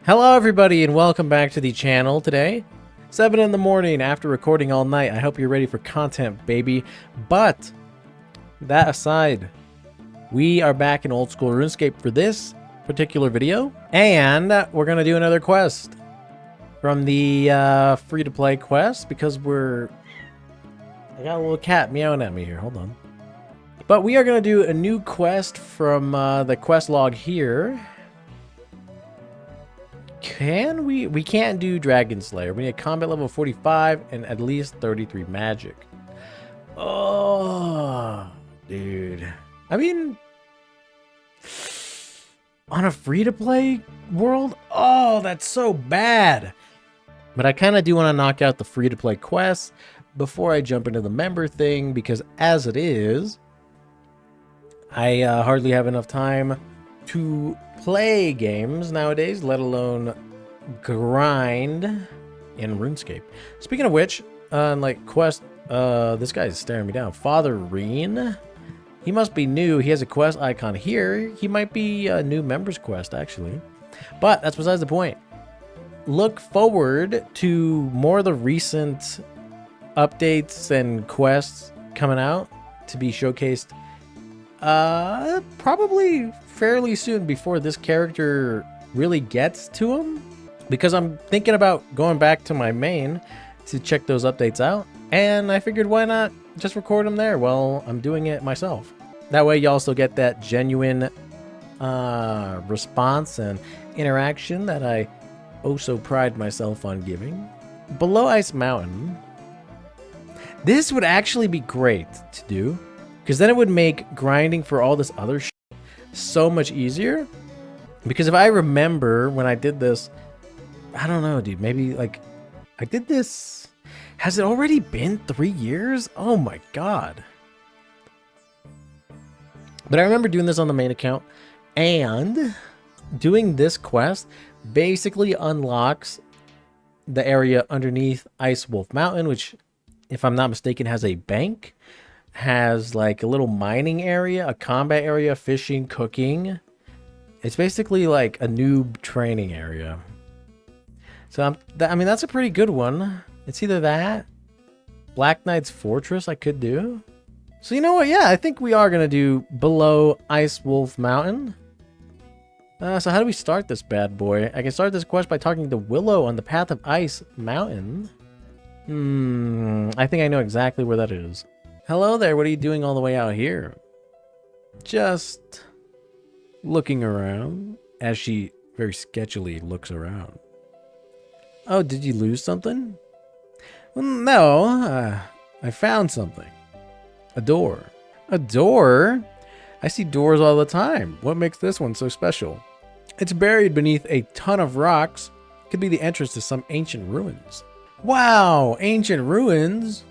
Hello everybody and welcome back to the channel today. 7 in the morning after recording all night. I hope you're ready for content, baby. But that aside, we are back in old school RuneScape for this particular video. And we're going to do another quest from the free-to-play quest because I got a little cat meowing at me here. Hold on. But we are going to do a new quest from the quest log here. Can we? We can't do Dragon Slayer. We need a combat level 45 and at least 33 magic. Oh, dude. I mean, on a free-to-play world? Oh, that's so bad. But I kind of do want to knock out the free-to-play quests before I jump into the member thing, because as it is, I hardly have enough time to play games nowadays, let alone grind in RuneScape. Speaking of which, like quest, this guy is staring me down. Father Reen, he must be new. He has a quest icon here. He might be a new members quest actually, but that's besides the point. Look forward to more of the recent updates and quests coming out to be showcased probably fairly soon before this character really gets to him, because I'm thinking about going back to my main to check those updates out, and I figured why not just record them there while I'm doing it myself. That way you also get that genuine response and interaction that I oh so pride myself on giving. Below Ice Mountain, this would actually be great to do, because then it would make grinding for all this other shit so much easier. Because if I remember when I did this, I don't know, dude, maybe like I did this. Has it already been 3 years? Oh my god. But I remember doing this on the main account, and doing this quest basically unlocks the area underneath Ice Wolf Mountain, which, if I'm not mistaken, has a bank. Has like a little mining area, a combat area, fishing, cooking. It's basically like a noob training area. So I mean, that's a pretty good one. It's either that, Black Knight's Fortress I could do. So you know what? Yeah, I think we are going to do Below Ice Wolf Mountain. So how do we start this bad boy? I can start this quest by talking to Willow on the Path of Ice Mountain. I think I know exactly where that is. Hello there, what are you doing all the way out here? Just looking around, as she very sketchily looks around. Oh, did you lose something? Well, no, I found something. A door. A door? I see doors all the time. What makes this one so special? It's buried beneath a ton of rocks. Could be the entrance to some ancient ruins. Wow, ancient ruins?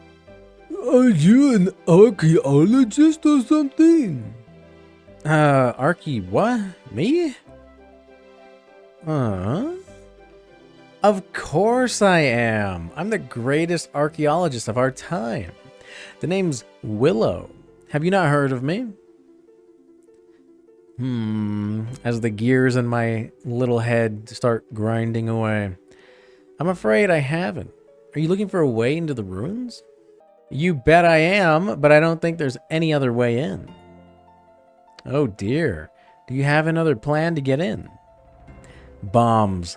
Are you an archaeologist or something? What? Me? Of course I am. I'm the greatest archaeologist of our time. The name's Willow. Have you not heard of me? As the gears in my little head start grinding away. I'm afraid I haven't. Are you looking for a way into the ruins? You bet I am, but I don't think there's any other way in. Oh dear. Do you have another plan to get in? Bombs.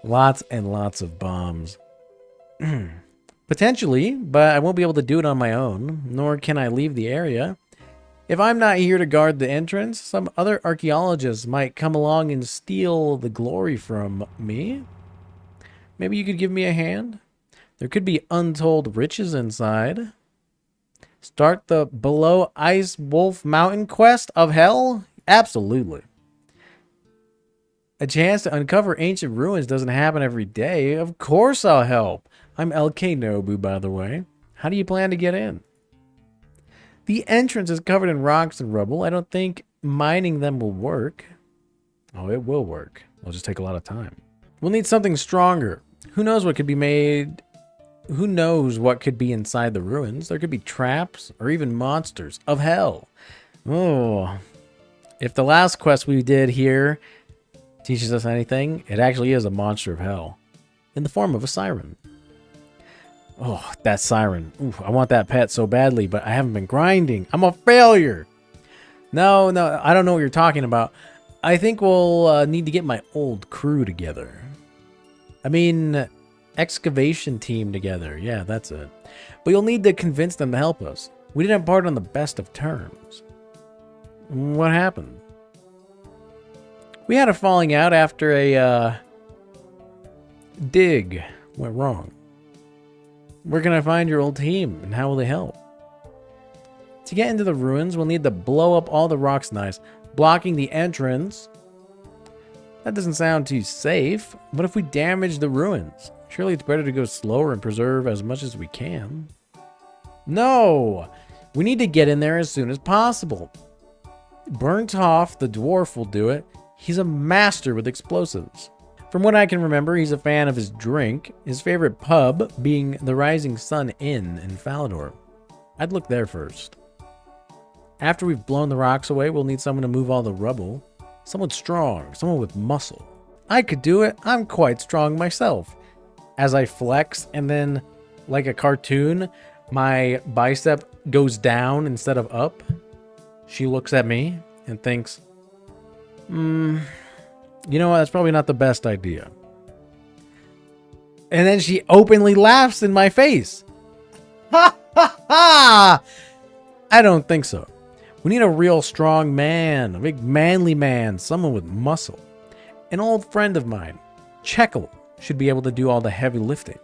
Lots and lots of bombs. Potentially, but I won't be able to do it on my own, nor can I leave the area. If I'm not here to guard the entrance, some other archaeologists might come along and steal the glory from me. Maybe you could give me a hand? There could be untold riches inside. Start the Below Ice Wolf Mountain quest of hell? Absolutely. A chance to uncover ancient ruins doesn't happen every day. Of course I'll help. I'm LK Nobu, by the way. How do you plan to get in? The entrance is covered in rocks and rubble. I don't think mining them will work. Oh, it will work. It'll just take a lot of time. We'll need something stronger. Who knows what could be made? Who knows what could be inside the ruins? There could be traps or even monsters of hell. Oh, if the last quest we did here teaches us anything, it actually is a monster of hell in the form of a siren. Oh, that siren. Ooh, I want that pet so badly, but I haven't been grinding. I'm a failure. No, I don't know what you're talking about. I think we'll need to get my old crew together. I mean, excavation team together. Yeah, that's it. But you'll need to convince them to help us. We didn't part on the best of terms. What happened? We had a falling out after a dig went wrong. Where can I find your old team, and how will they help? To get into the ruins, we'll need to blow up all the rocks nice, blocking the entrance. That doesn't sound too safe. What if we damage the ruins? Surely it's better to go slower and preserve as much as we can. No! We need to get in there as soon as possible. Burnt Off, the dwarf, will do it. He's a master with explosives. From what I can remember, he's a fan of his drink, his favorite pub being the Rising Sun Inn in Falador. I'd look there first. After we've blown the rocks away, we'll need someone to move all the rubble. Someone strong, someone with muscle. I could do it. I'm quite strong myself. As I flex, and then, like a cartoon, my bicep goes down instead of up. She looks at me and thinks, you know what? That's probably not the best idea. And then she openly laughs in my face. Ha ha ha! I don't think so. We need a real strong man, a big manly man, someone with muscle. An old friend of mine, Checkle, should be able to do all the heavy lifting.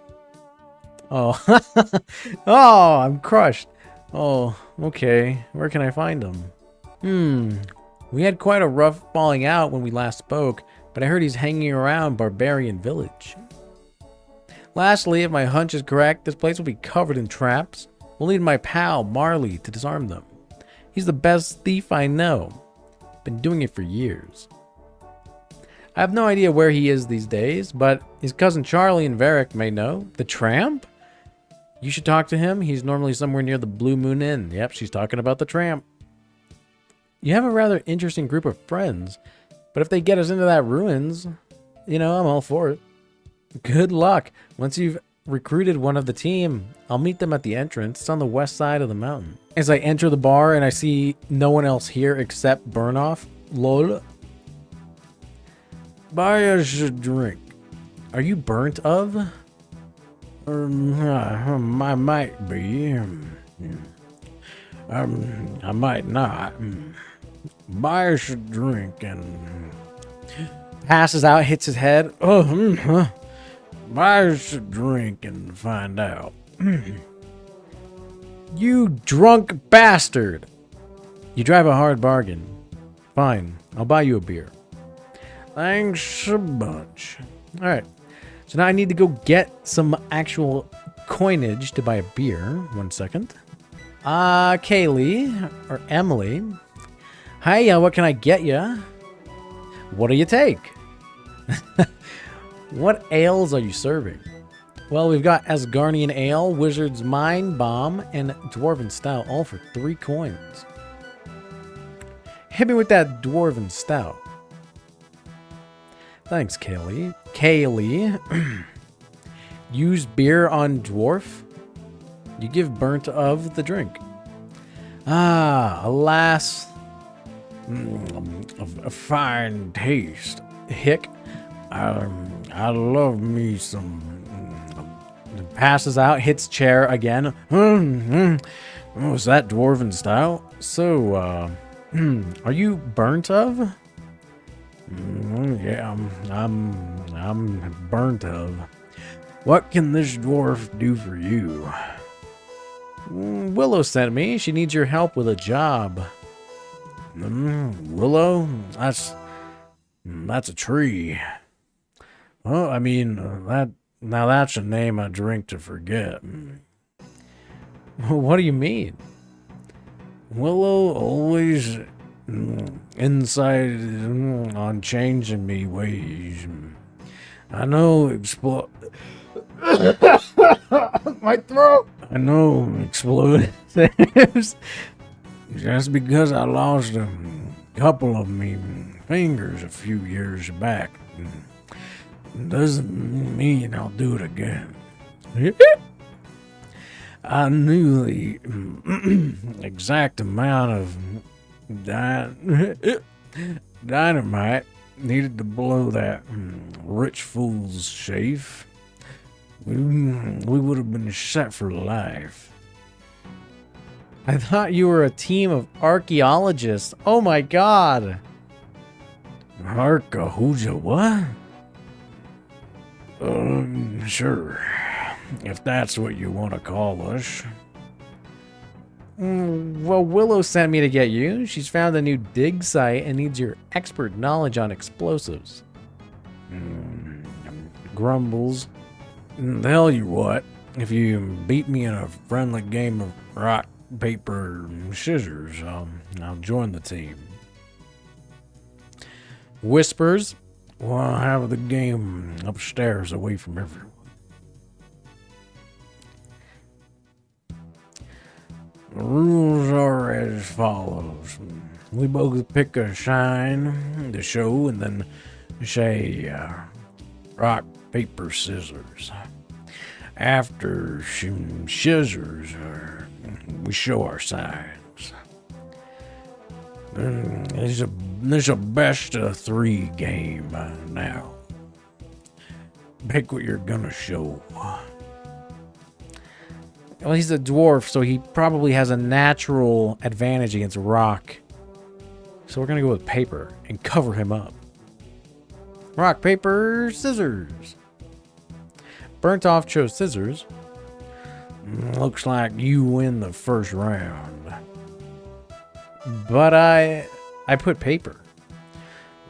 Oh, oh, I'm crushed. Oh, okay. Where can I find him? We had quite a rough falling out when we last spoke, but I heard he's hanging around Barbarian Village. Lastly, if my hunch is correct, this place will be covered in traps. We'll need my pal, Marley, to disarm them. He's the best thief I know. Been doing it for years. I have no idea where he is these days, but his cousin Charlie and Varric may know. The tramp? You should talk to him. He's normally somewhere near the Blue Moon Inn. Yep, she's talking about the tramp. You have a rather interesting group of friends, but if they get us into that ruins, you know, I'm all for it. Good luck. Once you've recruited one of the team, I'll meet them at the entrance. It's on the west side of the mountain. As I enter the bar and I see no one else here except Burnoff, lol. Buy us a drink. Are you burnt of? I might be. I might not. Buy us a drink and passes out, hits his head. Buy us a drink and find out. You drunk bastard! You drive a hard bargain. Fine, I'll buy you a beer. Thanks a bunch. Alright, so now I need to go get some actual coinage to buy a beer. 1 second. Kaylee, or Emily. Hiya, what can I get ya? What do you take? What ales are you serving? Well, we've got Asgarnian Ale, Wizard's Mind Bomb, and Dwarven Stout, all for 3 coins. Hit me with that Dwarven Stout. Thanks, Kaylee. Kaylee. Use beer on dwarf. You give burnt of the drink. Alas. A fine taste. Hick. I love me some. Passes out, hits chair again. Was that Dwarven Style? So, are you burnt of? Yeah, I'm burnt of. What can this dwarf do for you? Willow sent me. She needs your help with a job. Willow? That's a tree. Well, I mean, that's a name I drink to forget. What do you mean? Willow always inside on changing me ways. I know my throat. I know explosives. Just because I lost a couple of me fingers a few years back. Doesn't mean I'll do it again. I knew the exact amount of dynamite needed to blow that rich fool's safe. We would have been set for life. I thought you were a team of archaeologists. Oh my god. Arcahuja, what? Sure. If that's what you want to call us. Well, Willow sent me to get you. She's found a new dig site and needs your expert knowledge on explosives. Grumbles. Tell you what, if you beat me in a friendly game of rock, paper, scissors, I'll join the team. Whispers. Well, I'll have the game upstairs away from everyone. The rules are as follows. We both pick a sign to show and then say rock, paper, scissors. After scissors, we show our signs. There's a best of 3 game now. Pick what you're gonna show. Well, he's a dwarf, so he probably has a natural advantage against rock. So we're going to go with paper and cover him up. Rock, paper, scissors. Burnt Off chose scissors. Looks like you win the first round. But I put paper.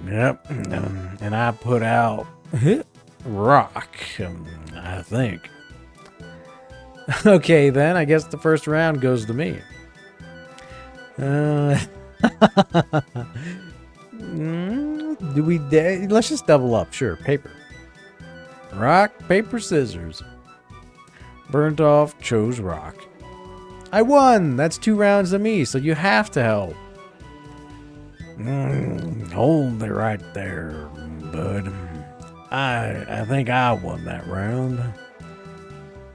Yep, and I put out rock, I think. Okay, then I guess the first round goes to me. Do we? Let's just double up. Sure, paper. Rock, paper, scissors. Burnt Off chose rock. I won. That's 2 rounds to me, so you have to help. Hold it right there, bud. I think I won that round.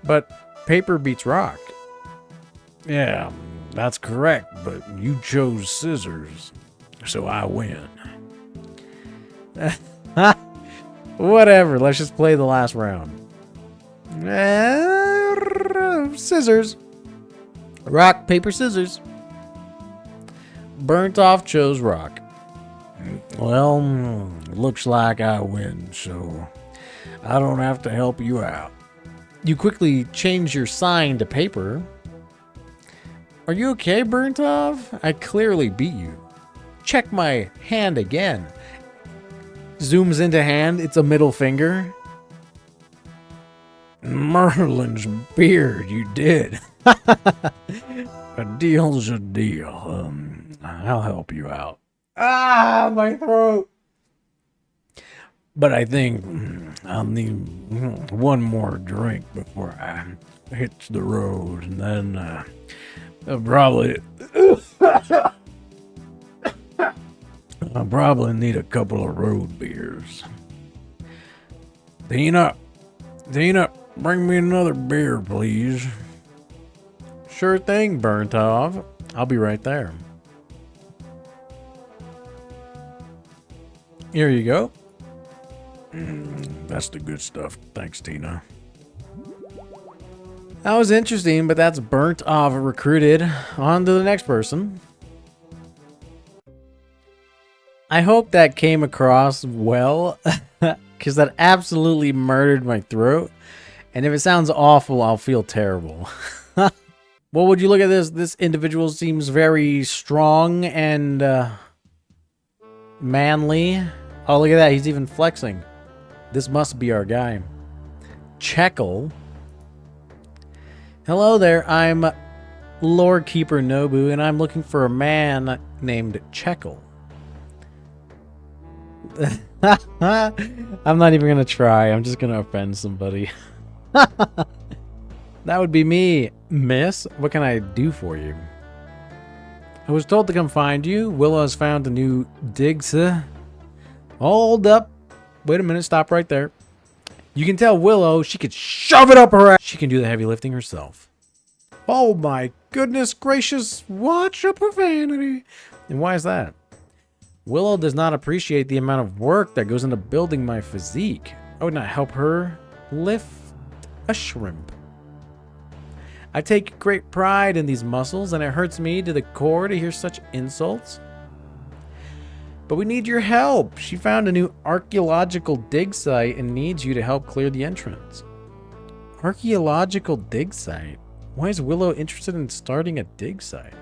But paper beats rock. Yeah, that's correct, but you chose scissors, so I win. Whatever, let's just play the last round. Scissors. Rock, paper, scissors. Burnt Off chose rock. Well, looks like I win, so I don't have to help you out. You quickly change your sign to paper. Are you okay, Burnt Off? I clearly beat you. Check my hand again. Zooms into hand. It's a middle finger. Merlin's beard, you did. A deal's a deal. I'll help you out. Ah, my throat. But I think I'll need one more drink before I hit the road, and then I'll probably need a couple of road beers. Tina, bring me another beer, please. Sure thing, Burnt Off. I'll be right there. Here you go. That's the good stuff. Thanks, Tina. That was interesting, but that's Burnt Off recruited. On to the next person. I hope that came across well, because that absolutely murdered my throat. And if it sounds awful, I'll feel terrible. Well, would you look at this? This individual seems very strong and manly. Oh, look at that. He's even flexing. This must be our guy. Checkle. Hello there. I'm Lord Keeper Nobu, and I'm looking for a man named Checkle. I'm not even going to try. I'm just going to offend somebody. That would be me, miss. What can I do for you? I was told to come find you. Willow has found a new dig Hold up. Wait a minute. Stop right there. You can tell Willow she could shove it up her ass. She can do the heavy lifting herself. Oh my goodness gracious. Watch your profanity. And why is that? Willow does not appreciate the amount of work that goes into building my physique. I would not help her lift a shrimp. I take great pride in these muscles, and it hurts me to the core to hear such insults. But we need your help. She found a new archaeological dig site and needs you to help clear the entrance. Archaeological dig site? Why is Willow interested in starting a dig site?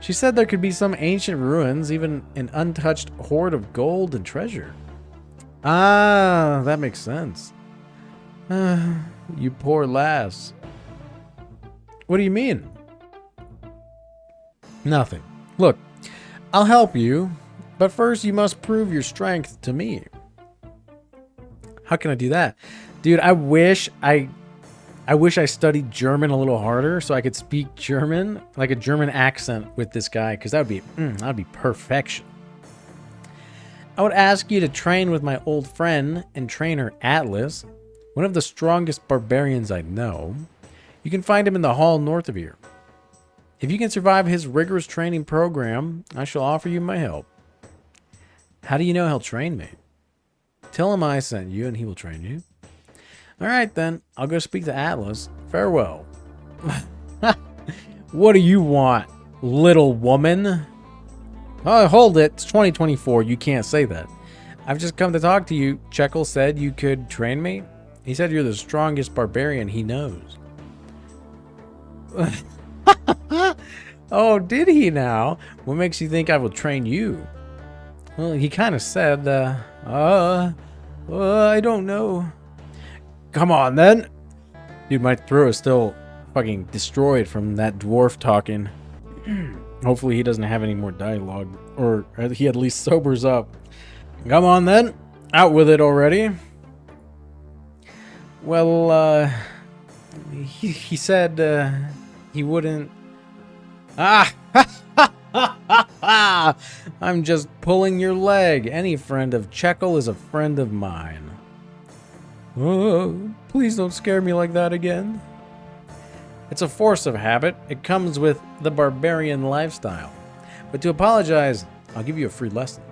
She said there could be some ancient ruins, even an untouched hoard of gold and treasure. Ah, that makes sense. You poor lass. What do you mean? Nothing. Look, I'll help you, but first you must prove your strength to me. How can I do that? Dude, I wish I studied German a little harder so I could speak German, like a German accent with this guy, because that'd be perfection. I would ask you to train with my old friend and trainer Atlas, one of the strongest barbarians I know. You can find him in the hall north of here. If you can survive his rigorous training program, I shall offer you my help. How do you know he'll train me? Tell him I sent you and he will train you. All right, then. I'll go speak to Atlas. Farewell. What do you want, little woman? Oh, hold it. It's 2024. You can't say that. I've just come to talk to you. Chekel said you could train me. He said you're the strongest barbarian he knows. Oh, did he now? What makes you think I will train you? Well, he kind of said, I don't know. Come on, then. Dude, my throat is still fucking destroyed from that dwarf talking. Hopefully he doesn't have any more dialogue. Or he at least sobers up. Come on, then. Out with it already. Well, he said, he wouldn't... Ah! I'm just pulling your leg. Any friend of Chekel is a friend of mine. Oh, please don't scare me like that again. It's a force of habit. It comes with the barbarian lifestyle. But to apologize, I'll give you a free lesson.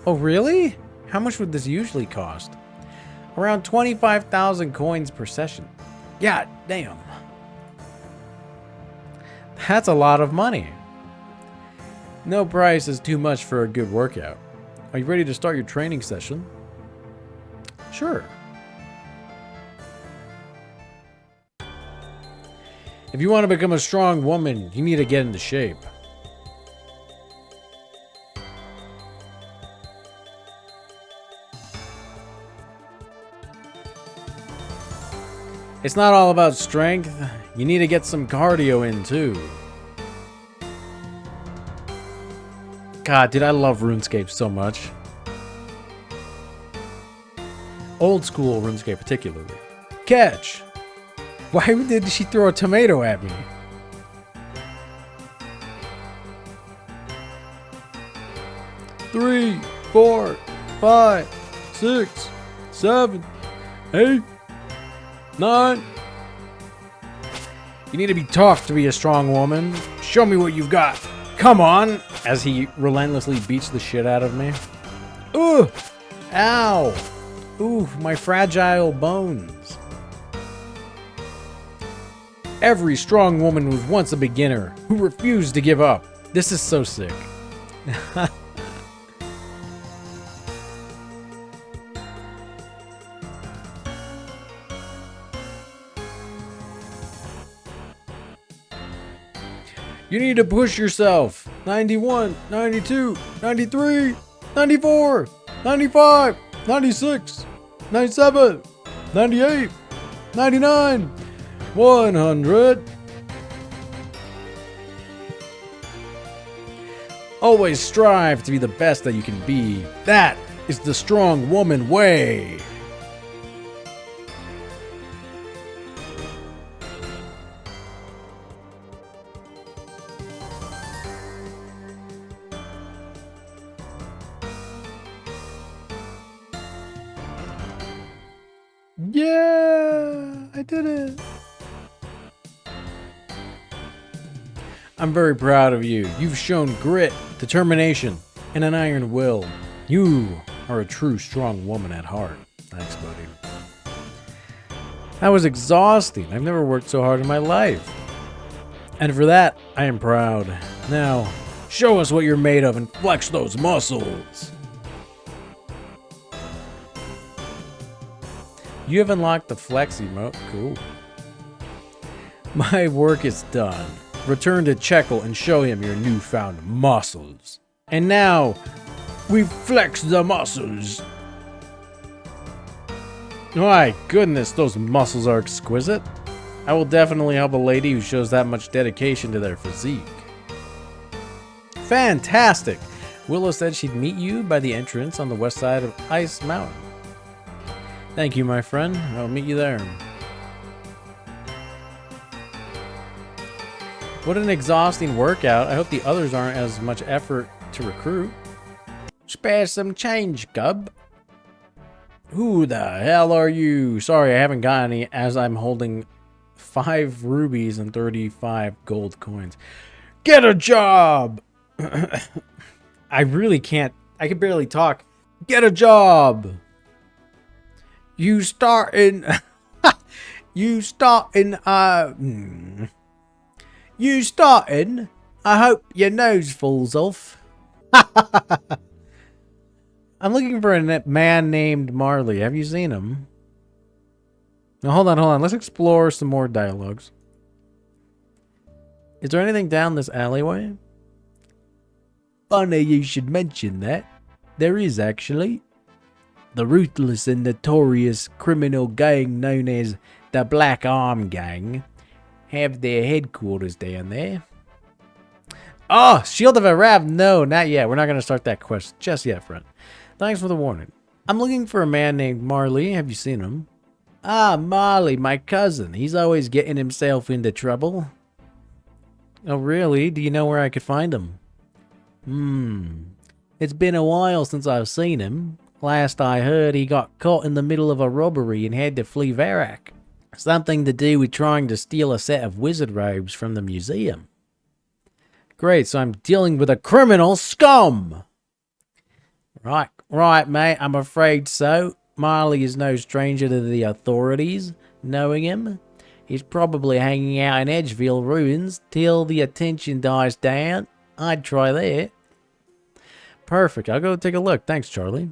Oh, really? How much would this usually cost? Around 25,000 coins per session. God damn. That's a lot of money. No price is too much for a good workout. Are you ready to start your training session? Sure. If you want to become a strong woman, you need to get into shape. It's not all about strength. You need to get some cardio in too. God, dude, I love RuneScape so much. Old school RuneScape particularly. Catch! Why did she throw a tomato at me? Three, 4, 5, 6, 7, 8, 9. You need to be tough to be a strong woman. Show me what you've got. Come on! As he relentlessly beats the shit out of me. Ugh! Ow! Ooh, my fragile bones. Every strong woman was once a beginner who refused to give up. This is so sick. You need to push yourself. 91, 92, 93, 94, 95, 96, 97, 98, 99, 100. Always strive to be the best that you can be. That is the strong woman way. Yeah, I did it. I'm very proud of you. You've shown grit, determination, and an iron will. You are a true strong woman at heart. Thanks, buddy. That was exhausting. I've never worked so hard in my life. And for that, I am proud. Now, show us what you're made of and flex those muscles. You have unlocked the flex emote. Cool. My work is done. Return to Checkle and show him your newfound muscles. And now, we flex the muscles. My goodness, those muscles are exquisite. I will definitely help a lady who shows that much dedication to their physique. Fantastic! Willow said she'd meet you by the entrance on the west side of Ice Mountain. Thank you, my friend. I'll meet you there. What an exhausting workout. I hope the others aren't as much effort to recruit. Spare some change, Gub. Who the hell are you? Sorry, I haven't got any as I'm holding 5 rubies and 35 gold coins. Get a job! I really can't. I can barely talk. Get a job! You starting... You starting... You starting? I hope your nose falls off. I'm looking for a man named Marley. Have you seen him? Now, hold on. Let's explore some more dialogues. Is there anything down this alleyway? Funny you should mention that. There is, actually. The ruthless and notorious criminal gang known as the Black Arm Gang have their headquarters down there. Oh, Shield of Arab. No, not yet. We're not going to start that quest just yet, friend. Thanks for the warning. I'm looking for a man named Marley. Have you seen him? Ah, Marley, my cousin. He's always getting himself into trouble. Oh, really? Do you know where I could find him? It's been a while since I've seen him. Last I heard, he got caught in the middle of a robbery and had to flee Varrock. Something to do with trying to steal a set of wizard robes from the museum. Great, so I'm dealing with a criminal scum! Right, mate, I'm afraid so. Marley is no stranger to the authorities. Knowing him, he's probably hanging out in Edgeville ruins till the attention dies down. I'd try that. Perfect, I'll go take a look. Thanks, Charlie.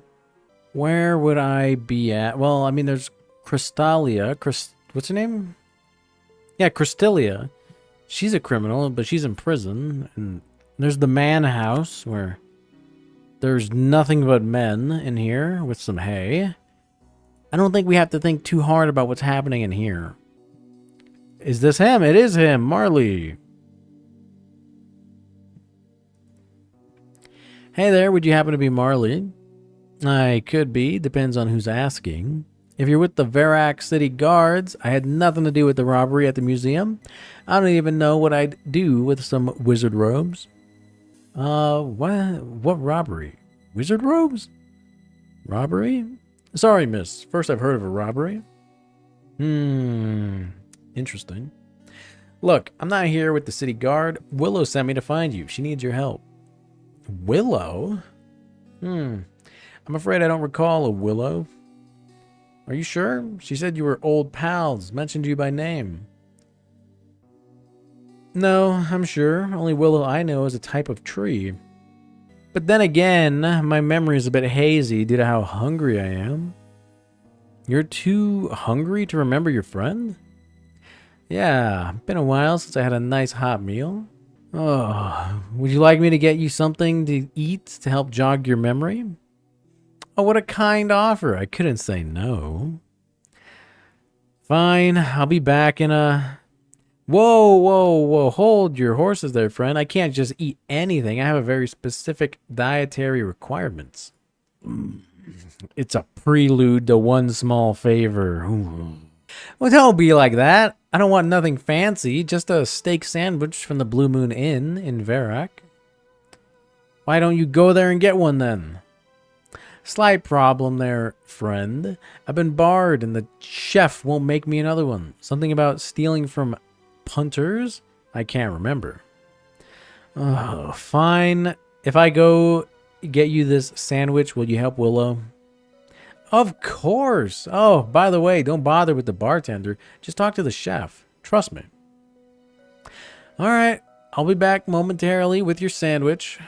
Where would I be at? Well, I mean, there's Crystalia. What's her name? Yeah, Crystalia. She's a criminal, but she's in prison. And there's the man house where there's nothing but men in here with some hay. I don't think we have to think too hard about what's happening in here. Is this him? It is him, Marley. Hey there, would you happen to be Marley? I could be, depends on who's asking. If you're with the Varrock City Guards, I had nothing to do with the robbery at the museum. I don't even know what I'd do with some wizard robes. What robbery? Wizard robes? Robbery? Sorry, miss. First I've heard of a robbery. Interesting. Look, I'm not here with the city guard. Willow sent me to find you. She needs your help. Willow? I'm afraid I don't recall a Willow. Are you sure? She said you were old pals, mentioned you by name. No, I'm sure. Only Willow I know is a type of tree. But then again, my memory is a bit hazy due to how hungry I am. You're too hungry to remember your friend? Yeah, been a while since I had a nice hot meal. Oh, would you like me to get you something to eat to help jog your memory? Oh, what a kind offer. I couldn't say no. Fine, I'll be back in a... Whoa. Hold your horses there, friend. I can't just eat anything. I have a very specific dietary requirements. It's a prelude to one small favor. Well, don't be like that. I don't want nothing fancy. Just a steak sandwich from the Blue Moon Inn in Varrock. Why don't you go there and get one then? Slight problem there, friend. I've been barred and the chef won't make me another one. Something about stealing from punters? I can't remember. Oh, fine. If I go get you this sandwich, will you help Willow? Of course. Oh, by the way, don't bother with the bartender. Just talk to the chef. Trust me. All right. I'll be back momentarily with your sandwich.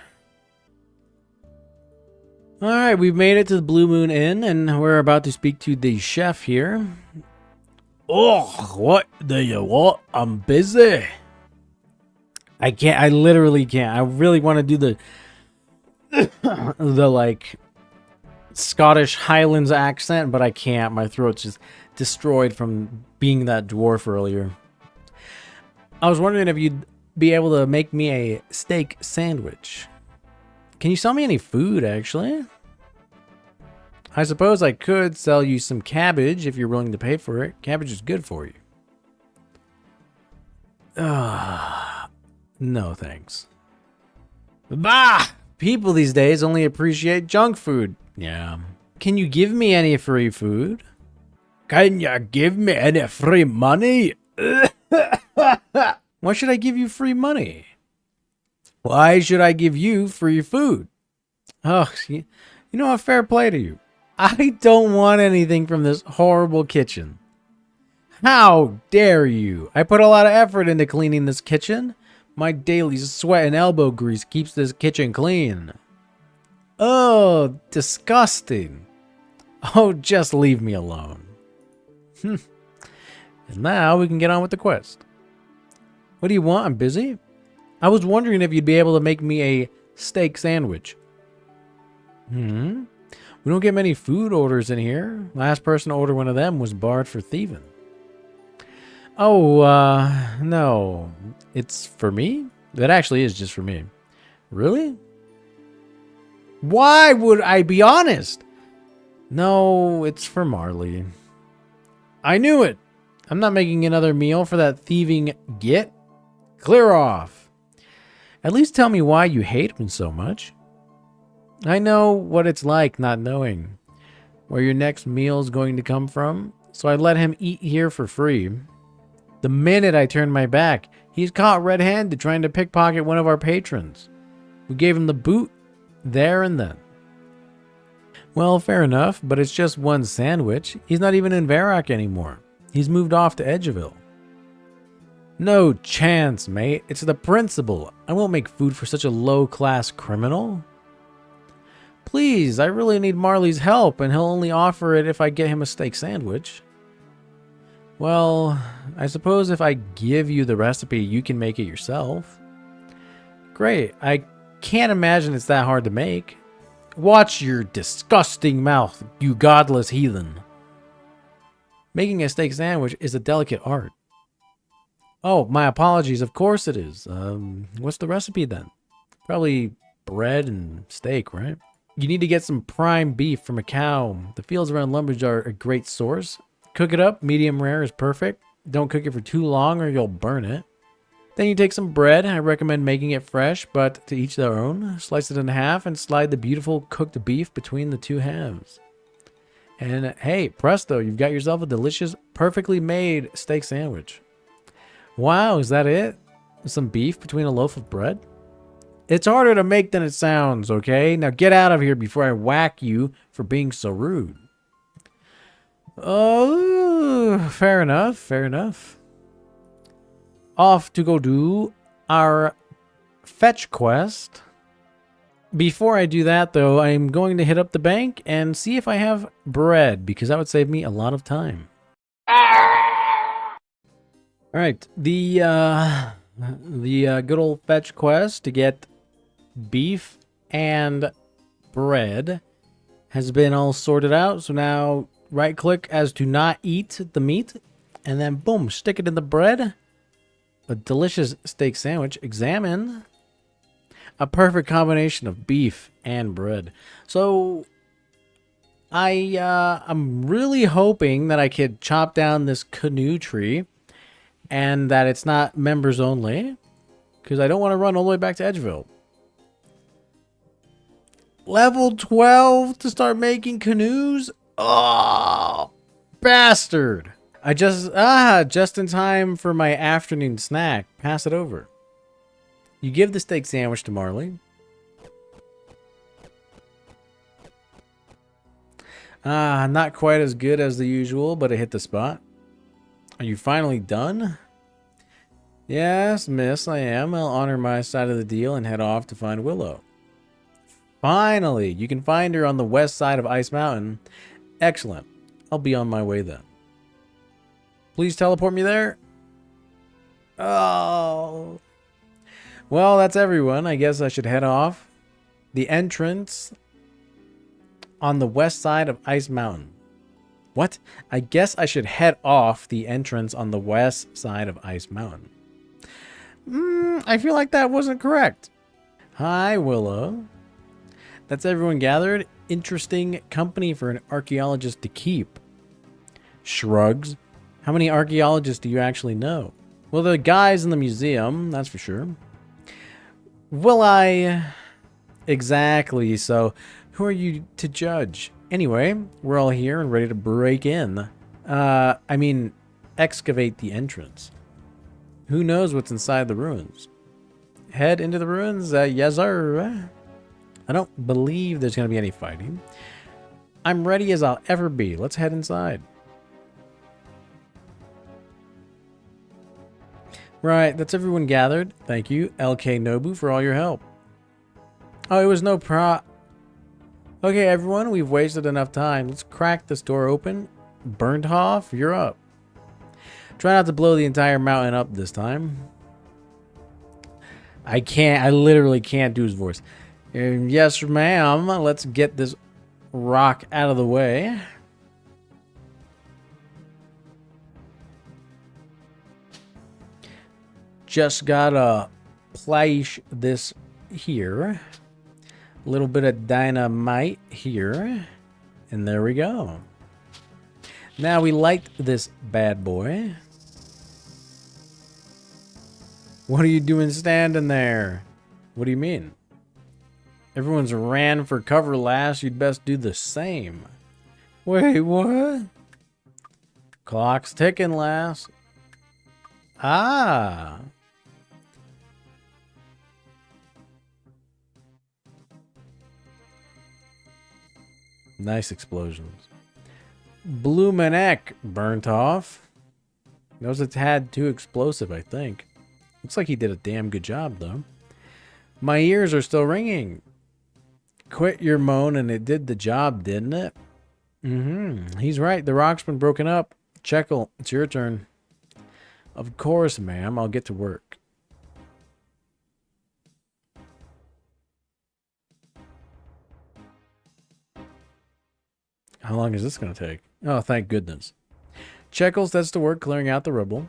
All right, we've made it to the Blue Moon Inn, and we're about to speak to the chef here. Oh, what do you want? I'm busy. I can't. I literally can't. I really want to do the like Scottish Highlands accent, but I can't. My throat's just destroyed from being that dwarf earlier. I was wondering if you'd be able to make me a steak sandwich. Can you sell me any food, actually? I suppose I could sell you some cabbage if you're willing to pay for it. Cabbage is good for you. No, thanks. Bah! People these days only appreciate junk food. Yeah. Can you give me any free food? Can you give me any free money? Why should I give you free money? Why should I give you free food? Oh, you know what? Fair play to you. I don't want anything from this horrible kitchen. How dare you? I put a lot of effort into cleaning this kitchen. My daily sweat and elbow grease keeps this kitchen clean. Oh, disgusting. Oh, just leave me alone. And now we can get on with the quest. What do you want? I'm busy. I was wondering if you'd be able to make me a steak sandwich. We don't get many food orders in here. Last person to order one of them was barred for thieving. Oh, no. It's for me? That actually is just for me. Really? Why would I be honest? No, it's for Marley. I knew it. I'm not making another meal for that thieving git. Clear off. At least tell me why you hate him so much. I know what it's like not knowing where your next meal is going to come from, so I let him eat here for free. The minute I turned my back, he's caught red-handed trying to pickpocket one of our patrons. We gave him the boot there and then. Well, fair enough, but it's just one sandwich. He's not even in Varrock anymore. He's moved off to Edgeville. No chance, mate. It's the principle. I won't make food for such a low-class criminal. Please, I really need Marley's help, and he'll only offer it if I get him a steak sandwich. Well, I suppose if I give you the recipe, you can make it yourself. Great. I can't imagine it's that hard to make. Watch your disgusting mouth, you godless heathen. Making a steak sandwich is a delicate art. Oh, my apologies. Of course it is. What's the recipe then? Probably bread and steak, right? You need to get some prime beef from a cow. The fields around Lumberge are a great source. Cook it up. Medium rare is perfect. Don't cook it for too long or you'll burn it. Then you take some bread. I recommend making it fresh, but to each their own. Slice it in half and slide the beautiful cooked beef between the two halves. And hey, presto, you've got yourself a delicious, perfectly made steak sandwich. Wow, is that it? Some beef between a loaf of bread? It's harder to make than it sounds, okay? Now get out of here before I whack you for being so rude. Oh, fair enough, fair enough. Off to go do our fetch quest. Before I do that, though, I'm going to hit up the bank and see if I have bread, because that would save me a lot of time. All right, the good old fetch quest to get beef and bread has been all sorted out. So now right click as to not eat the meat, and then boom, stick it in the bread. A delicious steak sandwich. Examine. A perfect combination of beef and bread. So I'm really hoping that I could chop down this canoe tree and that it's not members only, because I don't want to run all the way back to Edgeville. Level 12 to start making canoes? Oh, bastard. Just in time for my afternoon snack. Pass it over. You give the steak sandwich to Marley. Not quite as good as the usual, but it hit the spot. Are you finally done? Yes, miss, I am. I'll honor my side of the deal and head off to find Willow. Finally! You can find her on the west side of Ice Mountain. Excellent. I'll be on my way then. Please teleport me there. Oh. Well, that's everyone. I guess I should head off. The entrance on the west side of Ice Mountain. What? I guess I should head off the entrance on the west side of Ice Mountain. I feel like that wasn't correct. Hi, Willow. That's everyone gathered. Interesting company for an archaeologist to keep. Shrugs. How many archaeologists do you actually know? Well, the guys in the museum, that's for sure. Will I? Exactly, so who are you to judge? Anyway, we're all here and ready to break in. Excavate the entrance. Who knows what's inside the ruins? Head into the ruins? Yes, sir. I don't believe there's going to be any fighting. I'm ready as I'll ever be. Let's head inside. Right, that's everyone gathered. Thank you, LK Nobu, for all your help. Oh, it was no Okay, everyone, we've wasted enough time. Let's crack this door open. Burntoff, you're up. Try not to blow the entire mountain up this time. I literally can't do his voice. Yes, ma'am. Let's get this rock out of the way. Just gotta place this here. A little bit of dynamite here. And there we go. Now we light this bad boy. What are you doing standing there? What do you mean? Everyone's ran for cover last. You'd best do the same. Wait, what? Clock's ticking, lass. Ah. Nice explosions. Bloomin' Eck burnt off. That was a tad too explosive, I think. Looks like he did a damn good job, though. My ears are still ringing. Quit your moan and it did the job, didn't it? He's right. The rock's been broken up. Checkle, it's your turn. Of course, ma'am. I'll get to work. How long is this going to take? Oh, thank goodness. Checkle sets to work clearing out the rubble.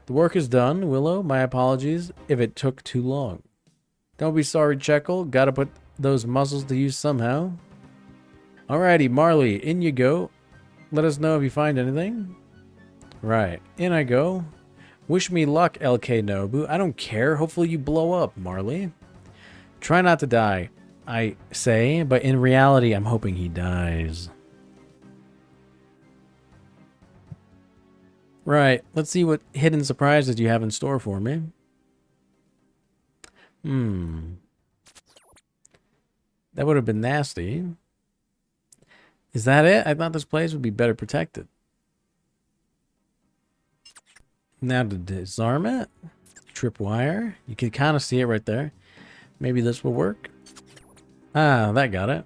The work is done, Willow. My apologies if it took too long. Don't be sorry, Checkle. Gotta put those muscles to use somehow. Alrighty, Marley, in you go. Let us know if you find anything. Right, in I go. Wish me luck, LK Nobu. I don't care. Hopefully you blow up, Marley. Try not to die, I say, but in reality, I'm hoping he dies. Right, let's see what hidden surprises you have in store for me. That would have been nasty. Is that it? I thought this place would be better protected. Now to disarm it. Tripwire. You can kind of see it right there. Maybe this will work. Ah, that got it.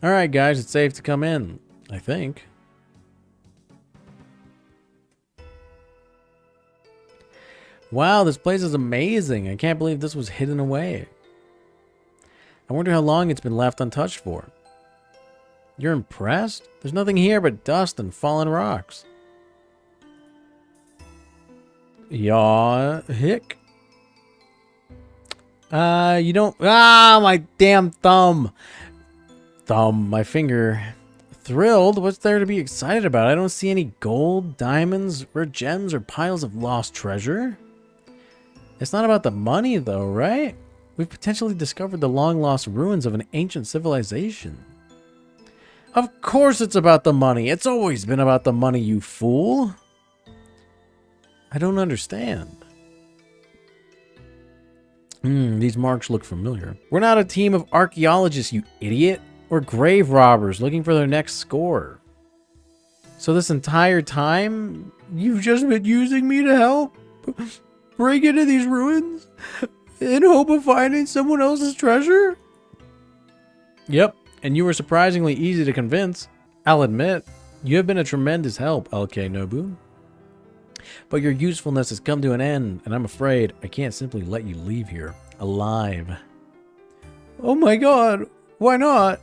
Alright guys, it's safe to come in. I think. Wow, this place is amazing. I can't believe this was hidden away. I wonder how long it's been left untouched for. You're impressed? There's nothing here but dust and fallen rocks. Yaw, hick. You don't... Ah, my damn thumb. My finger. Thrilled? What's there to be excited about? I don't see any gold, diamonds, rare gems, or piles of lost treasure. It's not about the money, though, right? We've potentially discovered the long-lost ruins of an ancient civilization. Of course it's about the money. It's always been about the money, you fool. I don't understand. These marks look familiar. We're not a team of archaeologists, you idiot. We're grave robbers looking for their next score. So this entire time, you've just been using me to help break into these ruins in hope of finding someone else's treasure? Yep, and you were surprisingly easy to convince. I'll admit, you have been a tremendous help, LK Nobu. But your usefulness has come to an end, and I'm afraid I can't simply let you leave here alive. Oh my god, why not?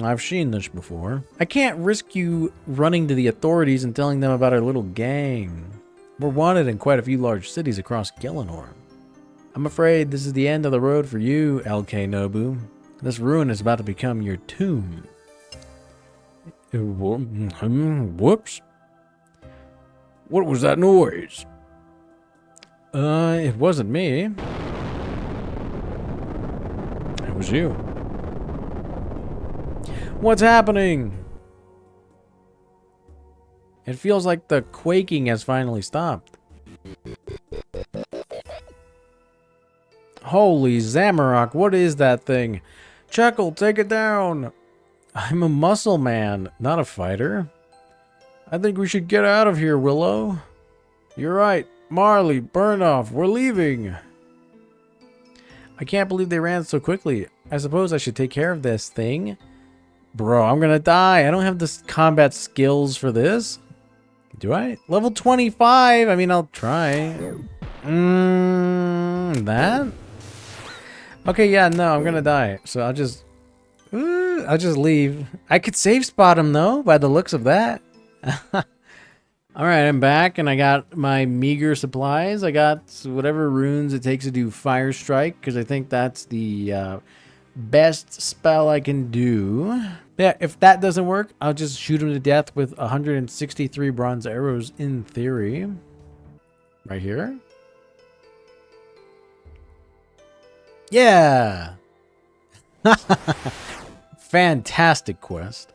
I've seen this before. I can't risk you running to the authorities and telling them about our little gang. We're wanted in quite a few large cities across Gielinor. I'm afraid this is the end of the road for you, LK Nobu. This ruin is about to become your tomb. Whoops. What was that noise? It wasn't me. It was you. What's happening? It feels like the quaking has finally stopped. Holy Zamarok, what is that thing? Chuckle, take it down. I'm a muscle man, not a fighter. I think we should get out of here, Willow. You're right. Marley, Burnoff, we're leaving. I can't believe they ran so quickly. I suppose I should take care of this thing. Bro, I'm gonna die. I don't have the combat skills for this. Do I? Level 25. I mean, I'll try. That? Okay, yeah, no, I'm gonna die. So I'll just leave. I could save spot him though, by the looks of that. Alright, I'm back and I got my meager supplies. I got whatever runes it takes to do Fire Strike, because I think that's the best spell I can do. Yeah, if that doesn't work, I'll just shoot him to death with 163 bronze arrows in theory. Right here. Yeah! Fantastic quest.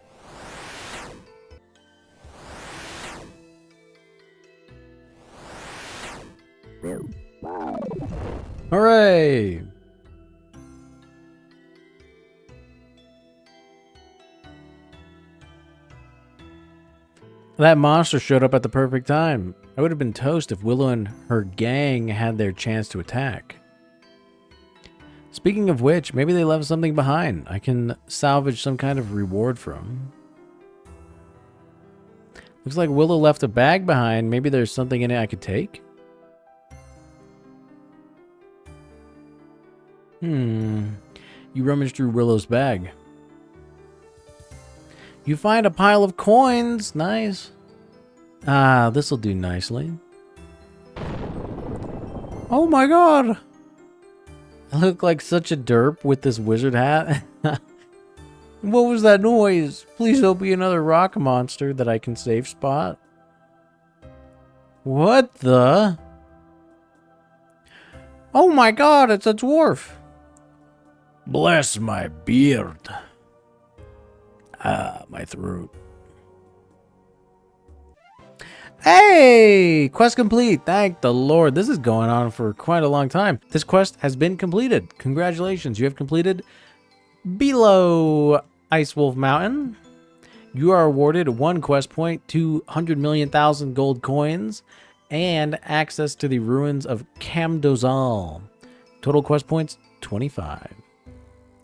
Hooray! That monster showed up at the perfect time. I would have been toast if Willow and her gang had their chance to attack. Speaking of which, maybe they left something behind I can salvage some kind of reward from. Looks like Willow left a bag behind. Maybe there's something in it I could take? You rummage through Willow's bag. You find a pile of coins. Nice. Ah, this'll do nicely. Oh my god! I look like such a derp with this wizard hat. What was that noise? Please don't be another rock monster that I can save spot. What the? Oh my god, it's a dwarf. Bless my beard. Ah, my throat. Hey! Quest complete. Thank the Lord. This is going on for quite a long time. This quest has been completed. Congratulations. You have completed Below Ice Wolf Mountain. You are awarded 1 quest point, 200,000,000 gold coins, and access to the ruins of Camdozal. Total quest points, 25.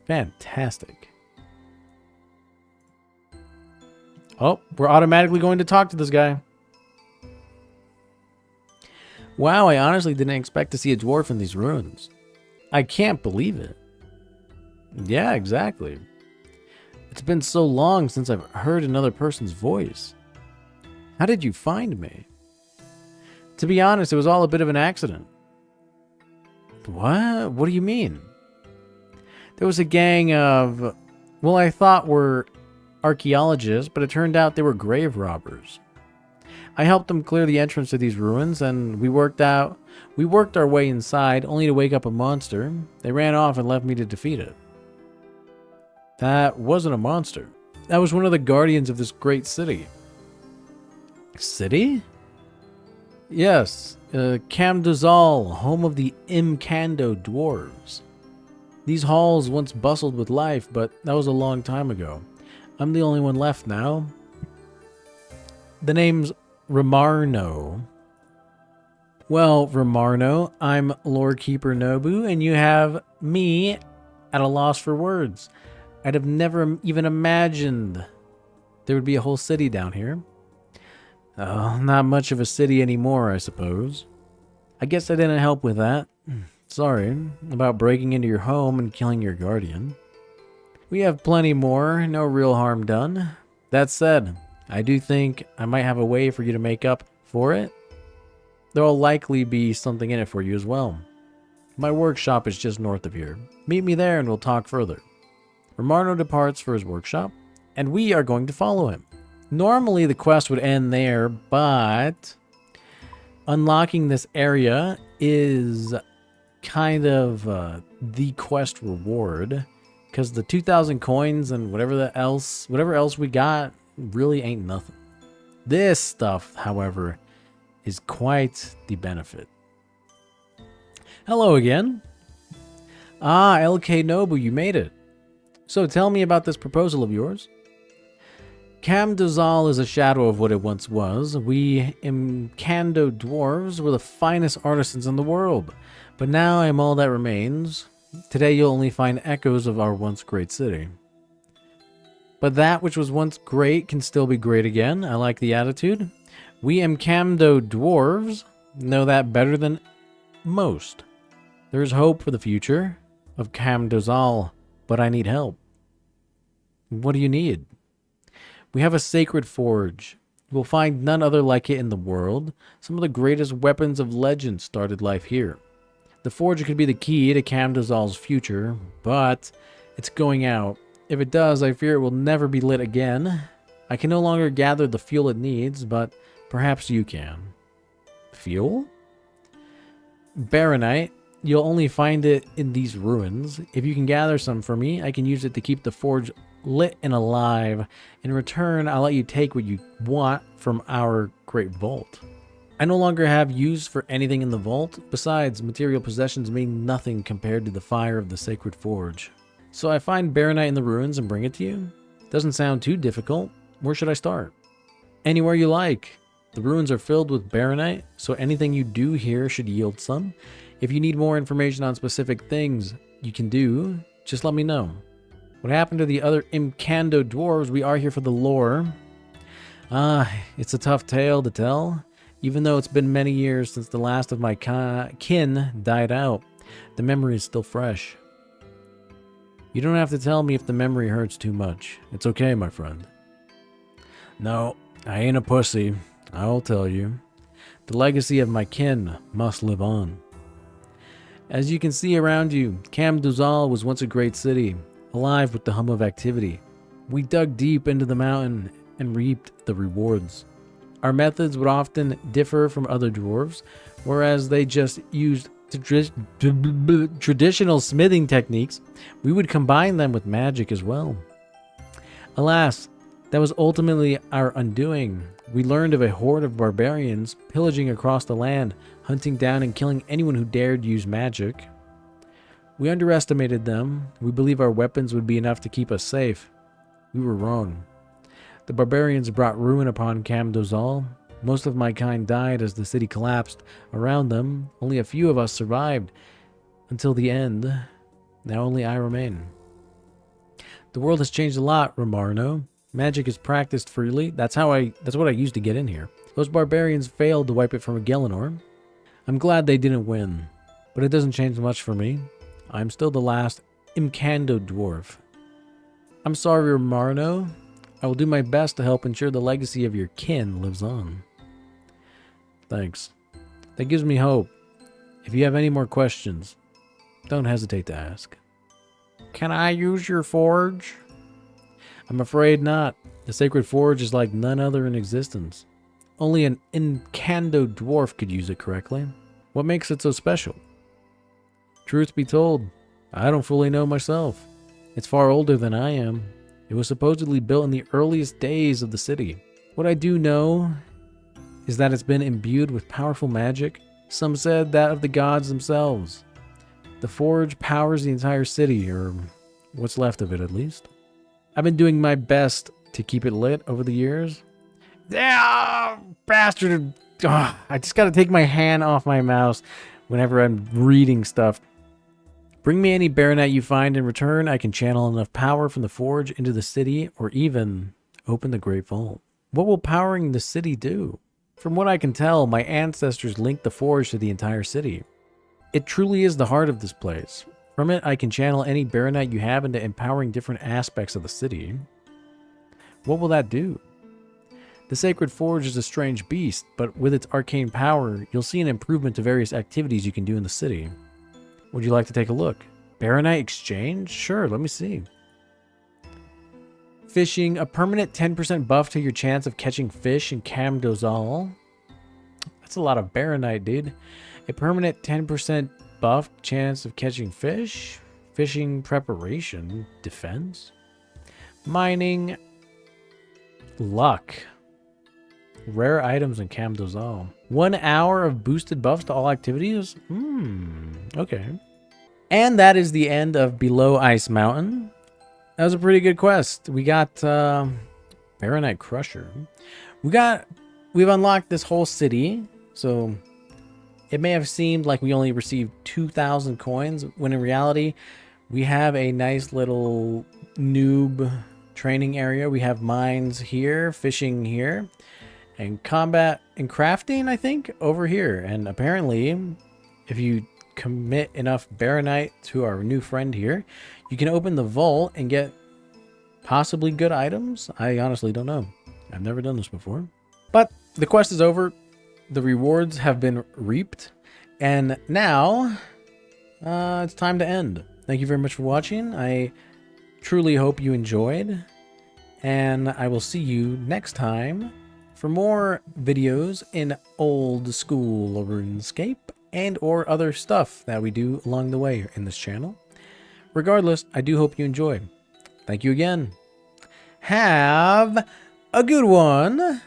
Fantastic. Oh, we're automatically going to talk to this guy. Wow, I honestly didn't expect to see a dwarf in these ruins. I can't believe it. Yeah, exactly. It's been so long since I've heard another person's voice. How did you find me? To be honest, it was all a bit of an accident. What? What do you mean? There was a gang of, well, I thought were archaeologists, but it turned out they were grave robbers. I helped them clear the entrance to these ruins, and we worked our way inside, only to wake up a monster. They ran off and left me to defeat it. That wasn't a monster. That was one of the guardians of this great city. City? Yes, Camdozal, home of the Imkando dwarves. These halls once bustled with life, but that was a long time ago. I'm the only one left now. The name's Ramarno. Well, Ramarno, I'm Lord Keeper Nobu, and you have me at a loss for words. I'd have never even imagined there would be a whole city down here. Oh, not much of a city anymore, I suppose. I guess I didn't help with that. Sorry about breaking into your home and killing your guardian. We have plenty more, no real harm done. That said, I do think I might have a way for you to make up for it. There'll likely be something in it for you as well. My workshop is just north of here. Meet me there and we'll talk further. Ramarno departs for his workshop, and we are going to follow him. Normally the quest would end there, but unlocking this area is kind of the quest reward, because the 2,000 coins and whatever else we got really ain't nothing. This stuff, however, is quite the benefit. Hello again. Ah, LK Nobu, you made it. So tell me about this proposal of yours. Camdozal is a shadow of what it once was. We Imkando dwarves were the finest artisans in the world, but now I am all that remains. Today you'll only find echoes of our once great city. But that which was once great can still be great again. I like the attitude. We Imkando dwarves know that better than most. There is hope for the future of Camdozal, but I need help. What do you need? We have a sacred forge. You will find none other like it in the world. Some of the greatest weapons of legend started life here. The forge could be the key to Camdozal's future, but it's going out. If it does, I fear it will never be lit again. I can no longer gather the fuel it needs, but perhaps you can. Fuel? Baronite. You'll only find it in these ruins. If you can gather some for me, I can use it to keep the forge lit and alive. In return, I'll let you take what you want from our great vault. I no longer have use for anything in the vault. Besides, material possessions mean nothing compared to the fire of the sacred forge. So I find Baronite in the ruins and bring it to you? Doesn't sound too difficult. Where should I start? Anywhere you like. The ruins are filled with Baronite, so anything you do here should yield some. If you need more information on specific things you can do, just let me know. What happened to the other Imkando dwarves? We are here for the lore. It's a tough tale to tell. Even though it's been many years since the last of my kin died out, the memory is still fresh. You don't have to tell me if the memory hurts too much. It's okay, my friend. No, I ain't a pussy. I'll tell you. The legacy of my kin must live on. As you can see around you, Camdozal was once a great city, alive with the hum of activity. We dug deep into the mountain and reaped the rewards. Our methods would often differ from other dwarves, whereas they just used traditional smithing techniques. We would combine them with magic as well. Alas, that was ultimately our undoing. We learned of a horde of barbarians pillaging across the land, hunting down and killing anyone who dared use magic. We underestimated them. We believed our weapons would be enough to keep us safe. We were wrong. The barbarians brought ruin upon Camdozal. Most of my kind died as the city collapsed around them. Only a few of us survived until the end. Now only I remain. The world has changed a lot, Ramarno. Magic is practiced freely. That's what I used to get in here. Those barbarians failed to wipe it from Gielinor. I'm glad they didn't win, but it doesn't change much for me. I'm still the last Imkando dwarf. I'm sorry, Ramarno. I will do my best to help ensure the legacy of your kin lives on. Thanks. That gives me hope. If you have any more questions, don't hesitate to ask. Can I use your forge? I'm afraid not. The sacred forge is like none other in existence. Only an Incando dwarf could use it correctly. What makes it so special? Truth be told, I don't fully know myself. It's far older than I am. It was supposedly built in the earliest days of the city. What I do know is that it's been imbued with powerful magic. Some said that of the gods themselves. The forge powers the entire city, or what's left of it at least. I've been doing my best to keep it lit over the years. Ah, bastard! Ugh, I just gotta take my hand off my mouse whenever I'm reading stuff. Bring me any baronite you find. In return, I can channel enough power from the forge into the city, or even open the Great Vault. What will powering the city do? From what I can tell, my ancestors linked the forge to the entire city. It truly is the heart of this place. From it, I can channel any baronite you have into empowering different aspects of the city. What will that do? The Sacred Forge is a strange beast, but with its arcane power, you'll see an improvement to various activities you can do in the city. Would you like to take a look? Baronite exchange? Sure, let me see. Fishing, a permanent 10% buff to your chance of catching fish in Camdozal. That's a lot of baronite, dude. A permanent 10% buff chance of catching fish. Fishing preparation. Defense. Mining. Luck. Rare items in Camdozal. 1 hour of boosted buffs to all activities? Okay. And that is the end of Below Ice Mountain. That was a pretty good quest. We got Baronite Crusher. We've unlocked this whole city. So it may have seemed like we only received 2,000 coins, when in reality, we have a nice little noob training area. We have mines here, fishing here, and combat and crafting, I think, over here. And apparently, if you commit enough baronite to our new friend here, you can open the vault and get possibly good items. I honestly don't know. I've never done this before. But the quest is over. The rewards have been reaped. And now, it's time to end. Thank you very much for watching. I truly hope you enjoyed. And I will see you next time for more videos in old school RuneScape and or other stuff that we do along the way in this channel. Regardless, I do hope you enjoy. Thank you again. Have a good one.